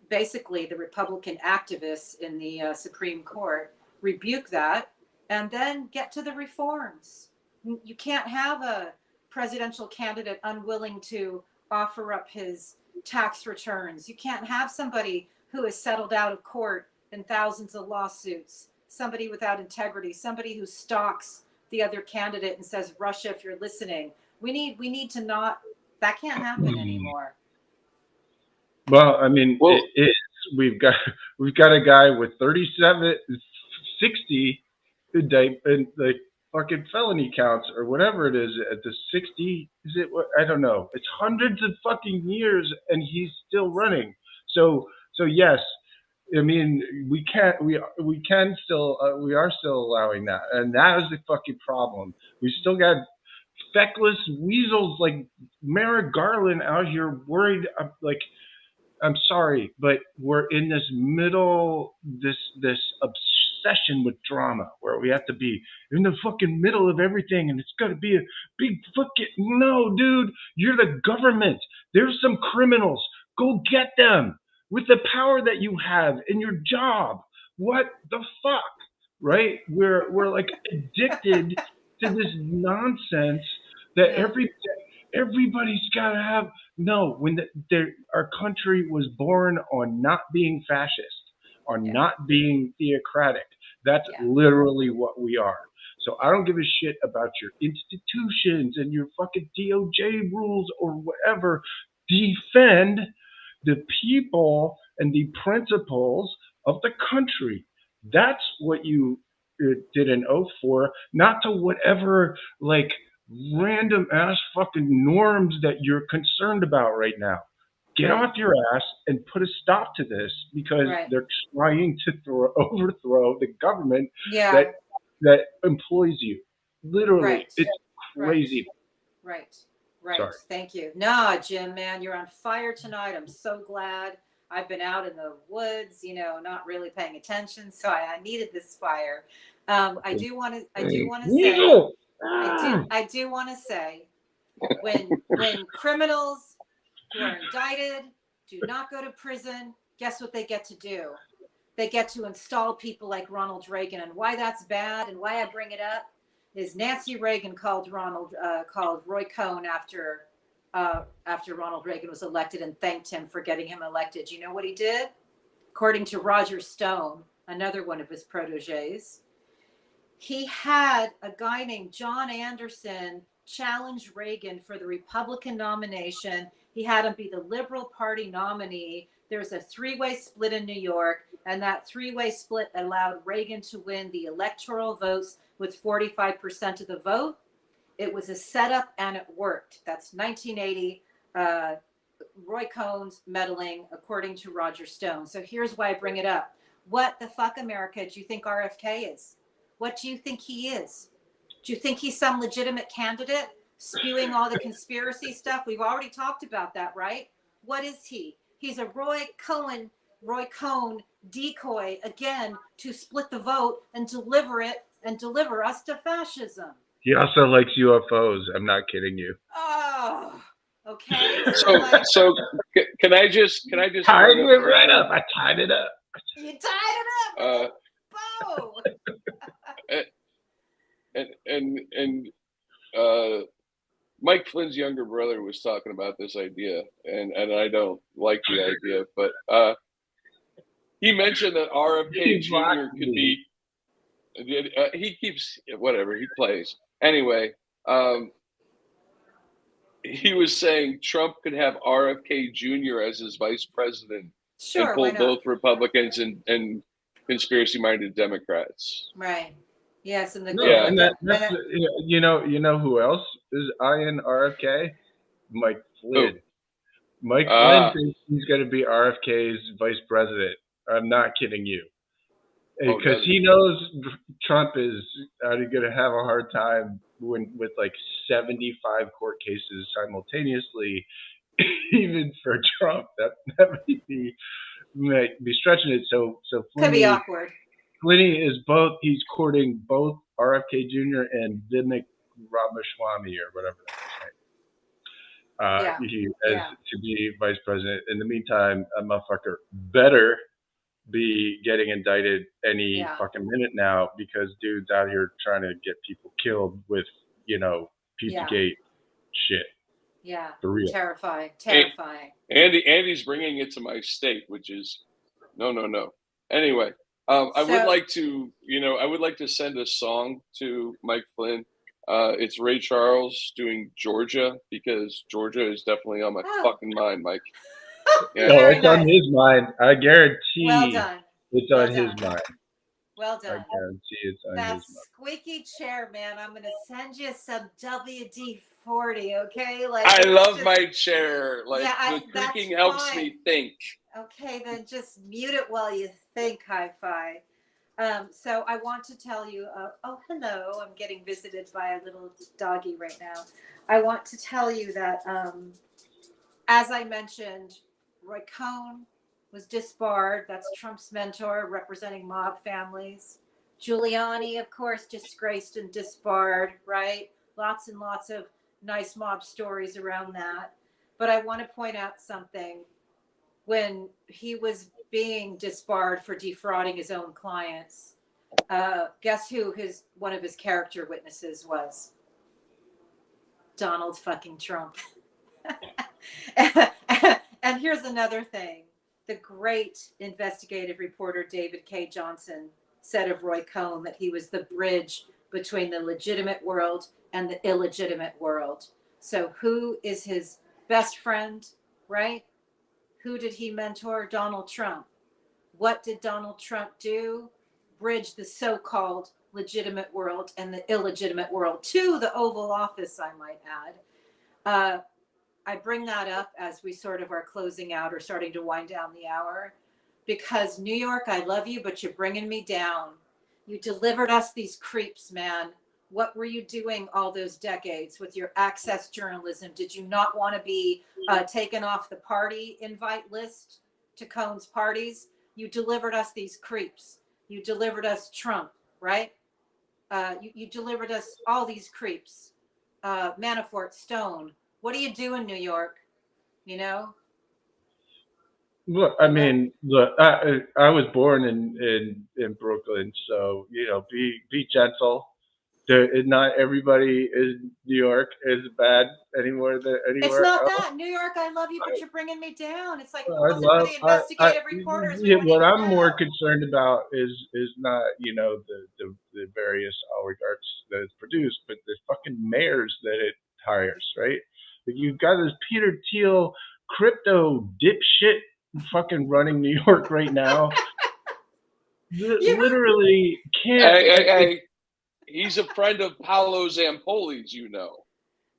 basically the Republican activists in the Supreme Court, rebuke that, and then get to the reforms. You can't have a presidential candidate unwilling to offer up his tax returns. You can't have somebody who is settled out of court in thousands of lawsuits, somebody without integrity, somebody who stalks the other candidate and says, Russia, if you're listening. We need to not That can't happen anymore. Well, I mean, we've got a guy with 60 like fucking felony counts or whatever it is at the 60. Is it? I don't know. It's hundreds of fucking years, and he's still running. So yes, I mean, we are still allowing that, and that is the fucking problem. We still got feckless weasels like Merrick Garland out here worried, like, I'm sorry, but we're in this obsession with drama where we have to be in the fucking middle of everything, and it's got to be a big fucking no, dude. You're the government. There's some criminals. Go get them with the power that you have in your job. What the fuck, right? We're like addicted to this nonsense that everybody's got to have. No, when our country was born on not being fascist, on not being theocratic. That's literally what we are. So I don't give a shit about your institutions and your fucking DOJ rules or whatever. Defend the people and the principles of the country. That's what you did an oath for, not to whatever like random ass fucking norms that you're concerned about right now. Get off your ass and put a stop to this, because they're trying to overthrow the government that employs you. Literally, it's crazy. Right. Sorry. Thank you. No, Jim, man, you're on fire tonight. I'm so glad. I've been out in the woods, not really paying attention, so I needed this fire. I do want to say, when criminals who are indicted do not go to prison, guess what they get to do? They get to install people like Ronald Reagan. And why that's bad, and why I bring it up, is Nancy Reagan called Roy Cohn after Ronald Reagan was elected and thanked him for getting him elected. You know what he did? According to Roger Stone, another one of his proteges, he had a guy named John Anderson challenge Reagan for the Republican nomination. He had him be the Liberal Party nominee. There was a three-way split in New York, and that three-way split allowed Reagan to win the electoral votes with 45% of the vote. It was a setup, and it worked. That's 1980. Roy Cohn's meddling, according to Roger Stone. So here's why I bring it up. What the fuck, America, do you think RFK is? What do you think he is? Do you think he's some legitimate candidate spewing all the conspiracy stuff? We've already talked about that, right? What is he? He's a Roy Cohn decoy, again, to split the vote and deliver us to fascism. He also likes UFOs. I'm not kidding you. Oh, okay. So can I just tied it right up? I tied it up. You tied it up. Bow. and Mike Flynn's younger brother was talking about this idea, and I don't like the idea, but he mentioned that RFK Jr. could be. He keeps whatever he plays anyway. He was saying Trump could have RFK Jr. as his vice president and pull both Republicans and conspiracy-minded Democrats. Right. Yes, and you know who else is eyeing RFK? Mike Flynn. Who? Mike Flynn thinks he's going to be RFK's vice president. I'm not kidding you, because he knows Trump is going to have a hard time with like 75 court cases simultaneously. Even for Trump, that might be stretching it. So Flynn could be awkward. Flinny is both. He's courting both RFK Jr. and Vivek Ramaswamy or whatever that is. To be vice president. In the meantime, a motherfucker better be getting indicted any fucking minute now, because dude's out here trying to get people killed with, Pizzagate shit. Yeah. For real. Terrifying. Andy's bringing it to my state, which is no. Anyway. I would like to send a song to Mike Flynn. It's Ray Charles doing Georgia, because Georgia is definitely on my fucking mind, Mike. Yeah. No, it's on his mind. I guarantee. Well done. It's well on his done. mind. Well done. I guarantee it's on that his mind. Squeaky chair, man. I'm gonna send you some WD-40, okay? Like I love my chair. Like yeah, the creaking helps me think. Okay, then just mute it while you think, Hi-Fi. So I want to tell you, oh, hello, I'm getting visited by a little doggy right now. I want to tell you that, as I mentioned, Roy Cohn was disbarred. That's Trump's mentor representing mob families. Giuliani, of course, disgraced and disbarred, right? Lots and lots of nice mob stories around that. But I want to point out something. When he was being disbarred for defrauding his own clients, guess who one of his character witnesses was? Donald fucking Trump. And here's another thing. The great investigative reporter David K. Johnson said of Roy Cohn that he was the bridge between the legitimate world and the illegitimate world. So who is his best friend, right? Who did he mentor? Donald Trump. What did Donald Trump do? Bridge the so-called legitimate world and the illegitimate world to the Oval Office, I might add. I bring that up as we sort of are closing out or starting to wind down the hour, because New York, I love you, but you're bringing me down. You delivered us these creeps, man. What were you doing all those decades with your access journalism? Did you not want to be taken off the party invite list to Cohn's parties? You delivered us these creeps. You delivered us Trump, right? You delivered us all these creeps. Manafort, Stone. What do you do in New York? You know? Look, I mean, look, I was born in Brooklyn, so be gentle. Not everybody in New York is bad anywhere It's anywhere not else. that. New York, I love you, but you're bringing me down. It's like, who I wasn't for love. the investigative reporters? What I'm more concerned about is not the various oligarchs that it's produced, but the fucking mayors that it hires, right? Like, you've got this Peter Thiel crypto dipshit fucking running New York right now. Literally can't. He's a friend of Paolo Zampoli's,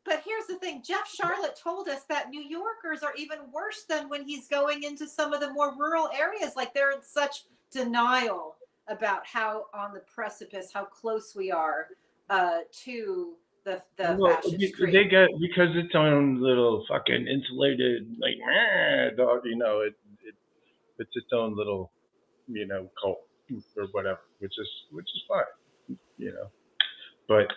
But here's the thing. Jeff Charlotte told us that New Yorkers are even worse than when he's going into some of the more rural areas. Like, they're in such denial about how on the precipice, how close we are to the fascist creep. They get, because its own little fucking insulated, like, dog, it's its own little, cult or whatever, which is fine, But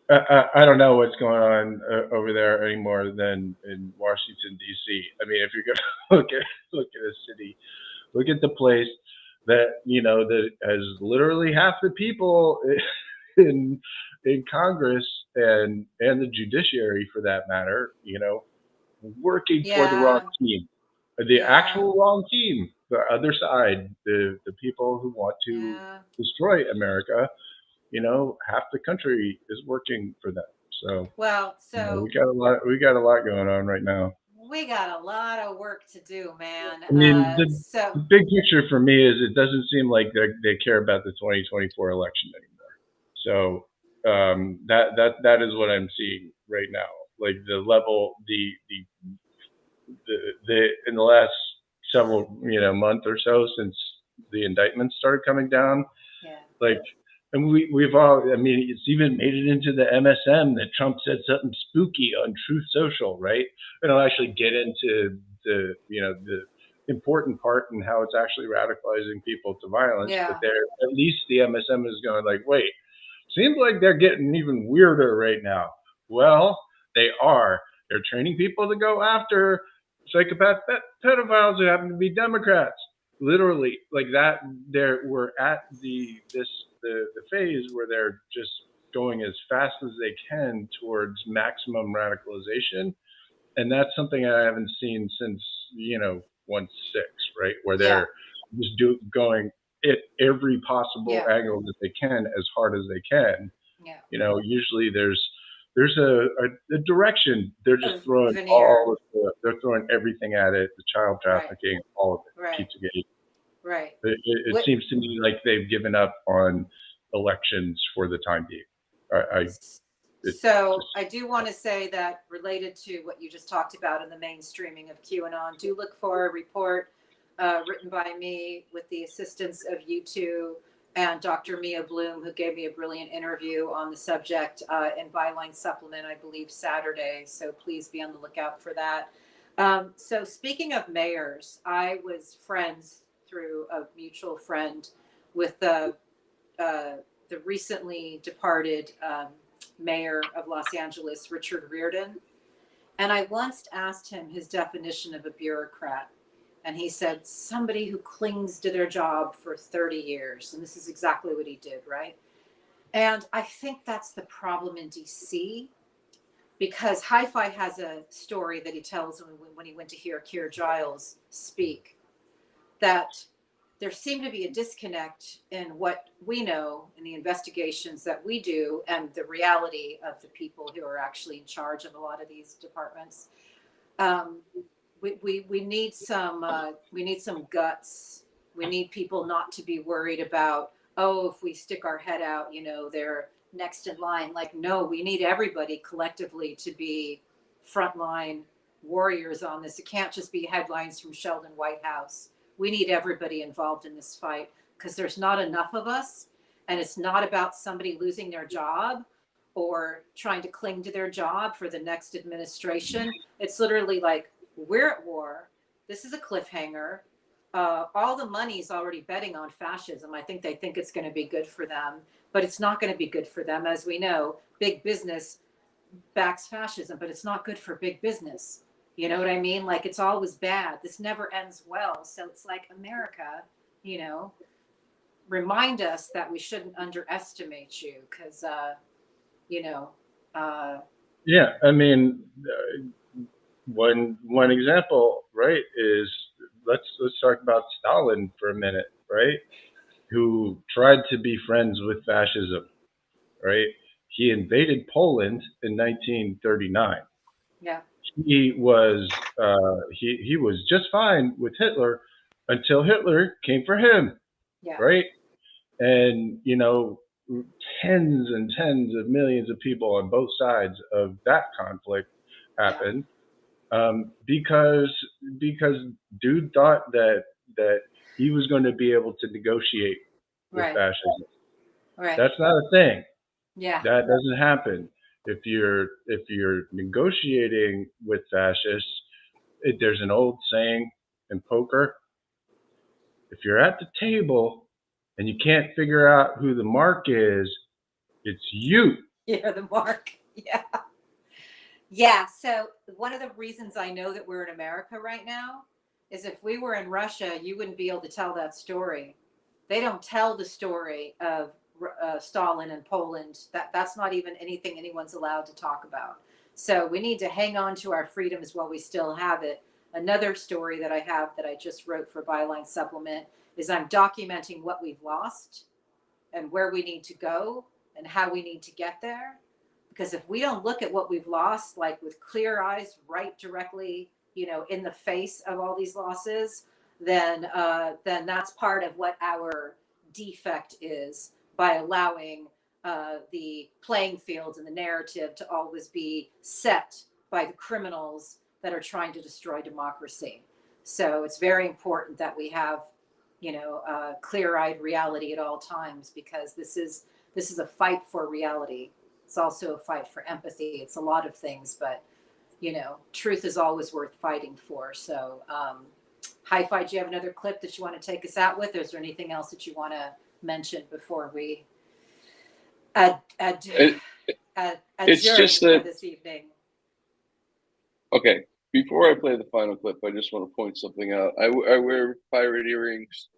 I don't know what's going on over there any more than in Washington D.C. I mean, if you're gonna look at a city, look at the place that that has literally half the people in Congress and the judiciary, for that matter, working for the wrong team, the actual wrong team, the other side, the people who want to destroy America. Half the country is working for them. So we got a lot going on right now. We got a lot of work to do, man. I mean, the big picture for me is it doesn't seem like they care about the 2024 election anymore. So that is what I'm seeing right now. Like, the level, the in the last several month or so, since the indictments started coming down, and we've all, I mean, it's even made it into the MSM that Trump said something spooky on Truth Social, right? And I'll actually get into the important part and how it's actually radicalizing people to violence. But at least the MSM is going like, wait, seems like they're getting even weirder right now. Well, they are. They're training people to go after psychopath pedophiles who happen to be Democrats. Literally, like that. We're at the phase where they're just going as fast as they can towards maximum radicalization, and that's something I haven't seen since 1/6, right? Where they're just going at every possible angle that they can, as hard as they can, Yeah. You know, usually there's a direction. They're just throwing veneer. they're throwing everything at it. The child trafficking, all of it, Right. Pizzagate. Right. It seems to me like they've given up on elections for the time being. So I do want to say that related to what you just talked about in the mainstreaming of QAnon, do look for a report written by me with the assistance of you two and Dr. Mia Bloom, who gave me a brilliant interview on the subject in Byline Supplement, I believe Saturday. So please be on the lookout for that. So speaking of mayors, I was friends through a mutual friend with the recently departed mayor of Los Angeles, Richard Riordan. And I once asked him his definition of a bureaucrat. And he said, somebody who clings to their job for 30 years. And this is exactly what he did, right? And I think that's the problem in DC, because Hi-Fi has a story that he tells when he went to hear Keir Giles speak, that there seemed to be a disconnect in what we know in the investigations that we do and the reality of the people who are actually in charge of a lot of these departments. We need some guts. We need people not to be worried about, oh, if we stick our head out, you know, they're next in line. Like, no, we need everybody collectively to be frontline warriors on this. It can't just be headlines from Sheldon Whitehouse. We need everybody involved in this fight, because there's not enough of us, and it's not about somebody losing their job or trying to cling to their job for the next administration. It's literally like, we're at war. This is a cliffhanger. All the money's already betting on fascism. I think they think it's going to be good for them, but it's not going to be good for them. As we know, big business backs fascism, but it's not good for big business. You know what I mean? Like, it's always bad. This never ends well. So it's like, America, you know, remind us that we shouldn't underestimate you, because, you know. Yeah, I mean, one example, right, is let's talk about Stalin for a minute, right? Who tried to be friends with fascism, right? He invaded Poland in 1939. Yeah. He was he was just fine with Hitler until Hitler came for him, Yeah. right? And you know, tens and tens of millions of people on both sides of that conflict happened, because dude thought that he was going to be able to negotiate with fascism. Right. That's not a thing. Yeah. That doesn't happen. If you're negotiating with fascists, there's an old saying in poker: if you're at the table and you can't figure out who the mark is, it's you. You're the mark. Yeah. Yeah. So one of the reasons I know that we're in America right now is if we were in Russia, you wouldn't be able to tell that story. They don't tell the story of Stalin and Poland. That's not even anything anyone's allowed to talk about. So we need to hang on to our freedoms while we still have it. Another story that I have that I just wrote for Byline Supplement is I'm documenting what we've lost and where we need to go and how we need to get there. Because if we don't look at what we've lost, like with clear eyes, right directly, you know, in the face of all these losses, then that's part of what our defect is, by allowing the playing field and the narrative to always be set by the criminals that are trying to destroy democracy. So it's very important that we have, you know, clear-eyed reality at all times, because this is a fight for reality. It's also a fight for empathy. It's a lot of things, but, you know, truth is always worth fighting for. So, Hi-Fi, do you have another clip that you want to take us out with? Or is there anything else that you want to mention before we adjourn for this evening? Okay, before I play the final clip, I just want to point something out. I wear pirate earrings.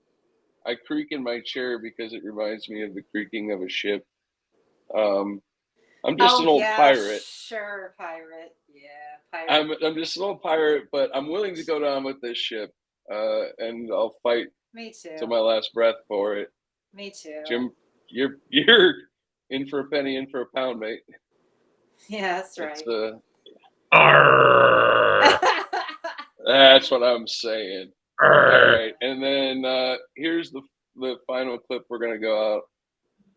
I creak in my chair because it reminds me of the creaking of a ship. I'm just an old pirate. Sure, pirate. Yeah, pirate. I'm just an old pirate, but I'm willing to go down with this ship, and I'll fight Me too. to my last breath for it. Me too. Jim, you're In for a penny, in for a pound, mate. Yeah, that's right. That's what I'm saying. All right, and then here's the final clip we're gonna go out.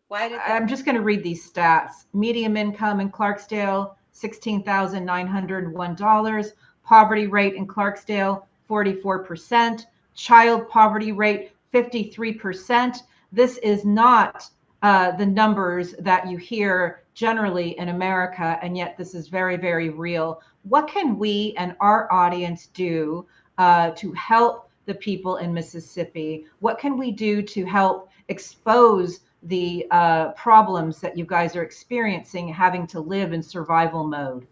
I'm just going to read these stats. Median income in Clarksdale, $16,901. Poverty rate in Clarksdale, 44%. Child poverty rate, 53%. This is not the numbers that you hear generally in America, and yet this is very, very real. What can we and our audience do to help the people in Mississippi? What can we do to help expose the problems that you guys are experiencing having to live in survival mode?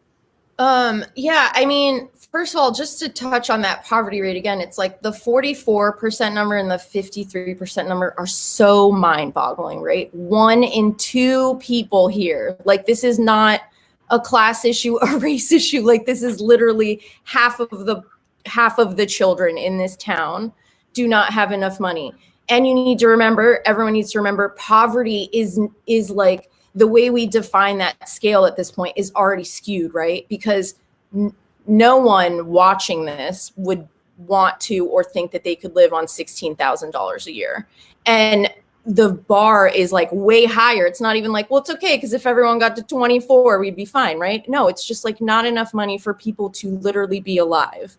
Yeah, I mean, first of all, just to touch on that poverty rate again, it's like the 44% number and the 53% number are so mind-boggling, right? 1 in 2 people here. Like, this is not a class issue, a race issue. Like, this is literally half of the children in this town do not have enough money. And you need to remember, everyone needs to remember, poverty is like, the way we define that scale at this point is already skewed, right? Because no one watching this would want to or think that they could live on $16,000 a year. And the bar is like way higher. It's not even like, well, it's okay, because if everyone got to 24, we'd be fine, right? No, it's just like not enough money for people to literally be alive.